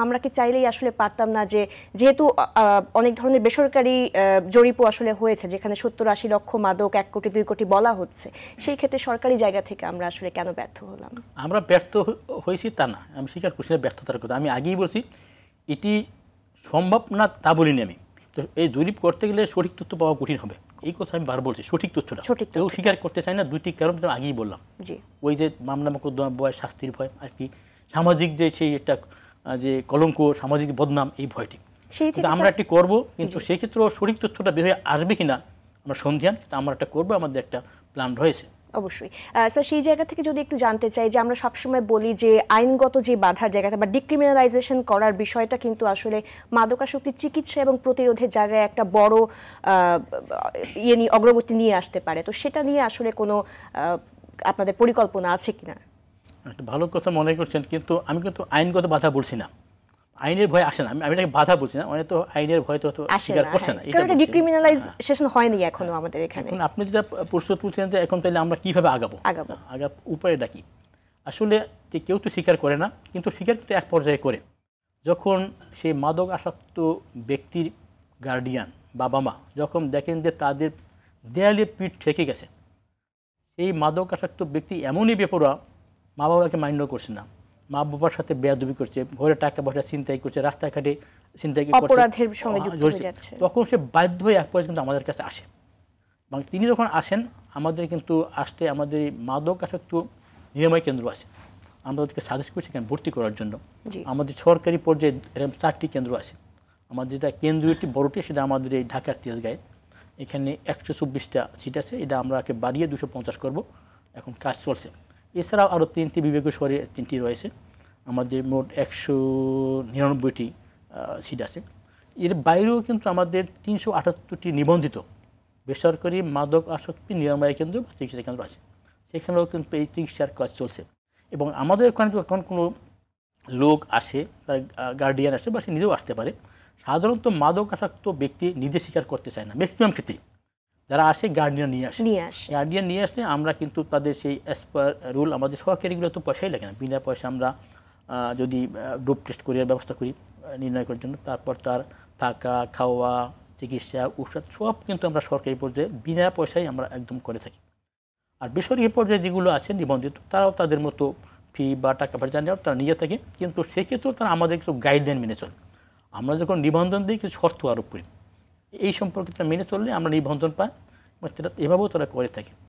আমরা কি চাইলেই আসলে পারতাম না যে যেহেতু অনেক ধরনের বেসরকারি জরিপও আসলে হয়েছে যেখানে 70-80 লক্ষ মাদক 1 কোটি 2 কোটি বলা হচ্ছে, সেই ক্ষেত্রে সরকারি জায়গা থেকে আমরা আসলে কেন ব্যর্থ হলাম? আমরা ব্যর্থ হয়েছি তা না, আমি স্বীকার করছি না ব্যর্থতার কথা। আমি আগেই বলছি এটি সম্ভব না তা বলিনি আমি। তো এই জরিপ করতে গেলে সঠিক তথ্য পাওয়া কঠিন হবে, এই কথা আমি বার বলছি। সঠিক তথ্যটা কেউ স্বীকার করতে চায় না, দুইটি কারণ আগেই বললাম। ওই যে মামলা মোকদ্দমা ভয়, শাস্তির ভয়, আর কি সামাজিক যে সেই একটা যে কলঙ্ক, সামাজিক বদনাম, এই ভয়টি আমরা একটি করব। কিন্তু সেই ক্ষেত্রে সঠিক তথ্যটা বের হয়ে আসবে কিনা আমরা সন্ধিহান, কিন্তু আমরা একটা করবো, আমাদের একটা প্ল্যান রয়েছে। অবশ্যই স্যার, সেই জায়গা থেকে যদি একটু জানতে চাই যে আমরা সবসময় বলি যে আইনগত যে বাধার জায়গাটা বা ডিক্রিমিনালাইজেশন করার বিষয়টা কিন্তু আসলে মাদকাসক্তির চিকিৎসা এবং প্রতিরোধের জায়গায় একটা বড় অগ্রগতি নিয়ে আসতে পারে। তো সেটা নিয়ে আসলে কোনো আপনাদের পরিকল্পনা আছে কিনা? একটা ভালো কথা মনে করছেন, কিন্তু আমি কিন্তু আইনগত বাধা বলছি না, আইনের ভয় আসে না। আমি এটাকে বাধা বলছি না, অনেক তো আইনের ভয় তো স্বীকার করছে না, এটা ডিক্রিমিনালাইজেশন হয়নি এখনো আমাদের এখানে। এখন আপনি যেটা প্রশ্ন তুলছেন যে এখন তাহলে আমরা কিভাবে আগাবো উপায়টা কি? আসলে কেউ তো স্বীকার করে না, কিন্তু স্বীকার করতে এক পর্যায়ে করে যখন সেই মাদক আসক্ত ব্যক্তির গার্ডিয়ান, বাবা মা যখন দেখেন যে তাদের দেয়ালে পিঠ ঠেকে গেছে, এই মাদক আসক্ত ব্যক্তি এমনই বেপরোয়া, মা বাবাকে মান্য করছে না, মা বাবার সাথে বেয়াদবি করছে, ঘরে টাকা পয়সা ছিনতাই করছে, রাস্তাঘাটে ছিনতাই করছে, তখন সে বাধ্য হয়ে এক পর্যন্ত আমাদের কাছে আসে। এবং তিনি যখন আসেন, আমাদের কিন্তু আসতে আমাদের এই মাদক আসক্ত নিরাময় কেন্দ্র আছে, আমরা ওদেরকে সাজেস্ট করছি এখানে ভর্তি করার জন্য। আমাদের সরকারি পর্যায়ে এরকম 4টি কেন্দ্র আছে। আমাদের যেটা কেন্দ্রীয়টি বড়টি, সেটা আমাদের এই ঢাকার তেজগাঁয়ে, এখানে 124টা সিট আছে, এটা আমরা বাড়িয়ে 250 করব, এখন কাজ চলছে। এছাড়াও আরও 3টি বিভাগীয় শহরে 3টি রয়েছে, আমাদের মোট 199টি সিট আছে। এর বাইরেও কিন্তু আমাদের 378টি নিবন্ধিত বেসরকারি মাদক আসক্তি নিরাময় কেন্দ্র বা চিকিৎসা কেন্দ্র আছে, সেখানেও কিন্তু এই চিকিৎসার কাজ চলছে। এবং আমাদের ওখানে যখন কোনো লোক আসে, তার গার্ডিয়ান আসে বা সে নিজেও আসতে পারে, সাধারণত মাদক আসক্ত ব্যক্তি নিজে স্বীকার করতে চায় না। ম্যাক্সিমাম ক্ষেত্রে যারা আসে গার্ডিয়ান নিয়ে আসে, গার্ডিয়ান নিয়ে আসলে আমরা কিন্তু তাদের সেই অ্যাজ পার রুল, আমাদের সরকারিগুলো তো পয়সাই লাগে না, বিনা পয়সা আমরা যদি ডোপ টেস্ট করি ব্যবস্থা করি নির্ণয় করার জন্য, তারপর তার থাকা, খাওয়া, চিকিৎসা, ঔষধ সব কিন্তু আমরা সরকারি পর্যায়ে বিনা পয়সায় আমরা একদম করে থাকি। আর বেসরকারি পর্যায়ে যেগুলো আছে নিবন্ধিত, তারাও তাদের মতো ফি বা টাকা পয়সা জানিয়ে তারা নিয়ে থাকে, কিন্তু সেক্ষেত্রেও তারা আমাদের কিছু গাইডলাইন মেনে চলে। আমরা যখন নিবন্ধন দিই কিছু শর্ত আরোপ করি, এই সম্পর্কে তারা মেনে চললে আমরা নিবন্ধন পাই, এভাবেও তারা করে থাকে।